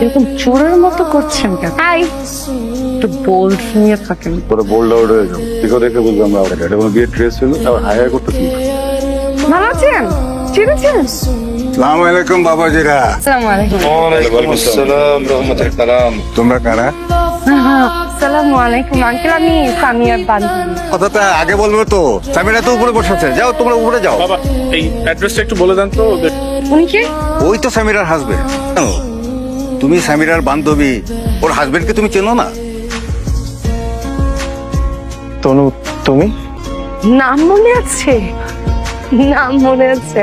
এরকম চোরের মতো করছেন কেন? একটু বোল্ড নিয়ে থাকেন। পরে বোল্ড আউট হয়ে যাবো, দেখো দেখে বুঝবো আমরা এটা কোনো বিয়ের ড্রেস ছিল, আবার হায়ার করতেছি। ভালো আছেন? চিনেছেন? সালাম আলাইকুম বাবাজিরা। আসসালামু আলাইকুম। ওয়ালাইকুম আসসালাম রহমতুল্লাহ সালাম। তোমরা কারা? আসসালামু আলাইকুম আঙ্কেল, আমি সামিয়ার বান্ধবী। কথাটা আগে বলবো তো। সামিরা তো উপরে বসে আছে, যাও তোমরা উপরে যাও। বাবা এই অ্যাড্রেসটা একটু বলে দেন তো। উনি কে? ওই তো সামিরার হাজবেন্ড। তুমি সামিরার বান্ধবী, ওর হাজবেন্ডকে তুমি চেনো না? তনু, তুমি? নাম মনে আছে? নাম মনে আছে।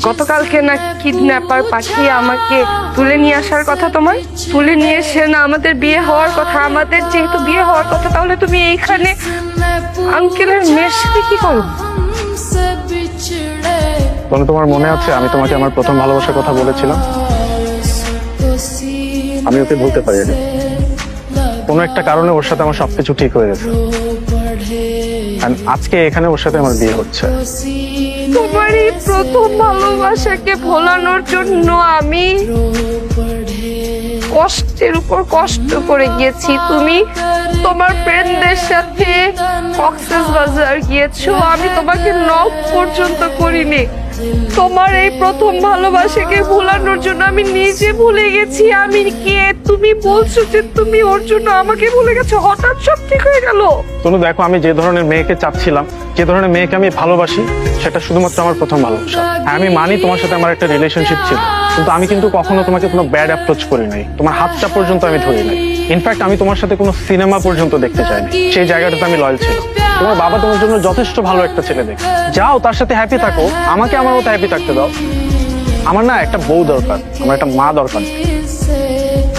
গতকালকে না কিডন্যাপার পাঠিয়ে আমাকে তুলে নিয়ে আসার কথা তোমার। তুলে নিয়ে এসে না আমাদের বিয়ে হওয়ার কথা। আমাদের যেহেতু বিয়ে হওয়ার কথা, তাহলে তুমি এইখানে আঙ্কেলের মেয়ের সাথে কি করো? তনু, তোমার মনে আছে আমি তোমাকে আমার প্রথম ভালোবাসার কথা বলেছিলাম? আমি ওকে ভুলতে পারিনি। কোনো একটা কারণে ওর সাথে আমার সবকিছু ঠিক হয়ে গেছে। And আজকে এখানে ওর সাথে আমার বিয়ে হচ্ছে। তোমার এই প্রথম ভালোবাসাকে ভোলানোর জন্য আমি কষ্টের উপর কষ্ট করে গিয়েছি। তুমি তোমার ফ্রেন্ডদের সাথে কক্সবাজার গিয়েছো, আমি তোমাকে নক পর্যন্ত করিনি। তোমার এই প্রথম ভালোবাসাকে ভোলানোর জন্য আমি নিজে ভুলে গেছি আমি কে। তুমি বলছো যে তুমি ওর জন্য আমাকে ভুলে গেছো, হঠাৎ সব ঠিক হয়ে গেল। তনু দেখো, আমি যে ধরনের মেয়েকে চাচ্ছিলাম, যে ধরনের মেয়েকে আমি ভালোবাসি, সেটা শুধুমাত্র আমার প্রথম ভালোবাসা। হ্যাঁ, আমি মানি তোমার সাথে আমার একটা রিলেশনশিপ ছিল, কিন্তু আমি কিন্তু কখনো তোমাকে কোনো ব্যাড অ্যাপ্রোচ করি নাই। তোমার হাতটা পর্যন্ত আমি ধরি নাই। ইনফ্যাক্ট আমি তোমার সাথে কোনো সিনেমা পর্যন্ত দেখতে চাইনি। সেই জায়গাটাতে আমি লয়াল ছিল। তোমার বাবা তোমার জন্য যথেষ্ট ভালো একটা ছেলে দেখে, যাও তার সাথে হ্যাপি থাকো। আমাকে আমার মতো হ্যাপি থাকতে দাও। আমার না একটা বউ দরকার, আমার একটা মা দরকার।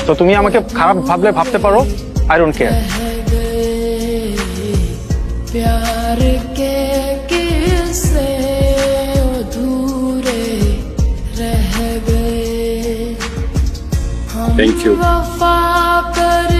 তো তুমি আমাকে খারাপ ভাবলে ভাবতে পারো, আই ডোন্ট কেয়ার। प्यार के किस्से अधूरे रह गए। Thank you. वफा कर